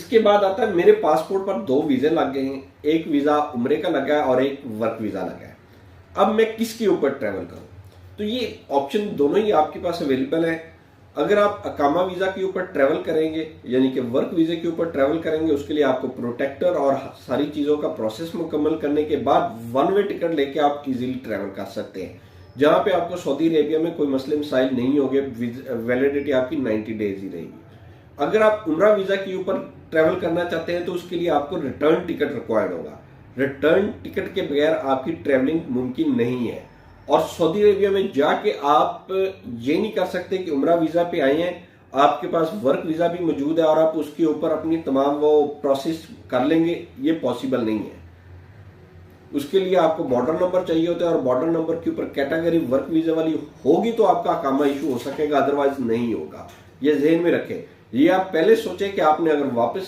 इसके बाद आता है मेरे पासपोर्ट पर 2 वीजे लग गए हैं, एक वीजा उम्रे का लगा है और एक वर्क वीजा लगा है। अब मैं किसके ऊपर ट्रैवल करूं? तो ये ऑप्शन दोनों ही आपके पास अवेलेबल है। अगर आप अकामा वीजा के ऊपर ट्रैवल करेंगे यानी कि वर्क वीजे के ऊपर ट्रैवल करेंगे, उसके लिए आपको प्रोटेक्टर और सारी चीजों का प्रोसेस मुकम्मल करने के बाद 1 वे टिकट लेके आप इजीली ट्रैवल कर सकते हैं, जहां पे आपको सऊदी अरेबिया में कोई मसले मसाइल नहीं होंगे। वैलिडिटी आपकी 90 डेज ही रहेगी। अगर आप उम्रा वीजा के ऊपर ट्रैवल करना चाहते हैं तो उसके लिए आपको रिटर्न टिकट रिक्वायर्ड होगा। रिटर्न टिकट के बगैर आपकी ट्रैवलिंग मुमकिन नहीं है। और सऊदी अरेबिया में जाके आप ये नहीं कर सकते कि उम्रा वीजा पे आए हैं, आपके पास वर्क वीजा भी मौजूद है और आप उसके ऊपर अपनी तमाम वो प्रोसेस कर लेंगे, ये पॉसिबल नहीं है। उसके लिए आपको बॉर्डर नंबर चाहिए होता है और बॉर्डर नंबर के ऊपर कैटेगरी वर्क वीजा वाली होगी तो आपका अकामा इशू हो सकेगा, अदरवाइज नहीं होगा। ये ज़हन में रखें। ये आप पहले सोचें कि आपने अगर वापस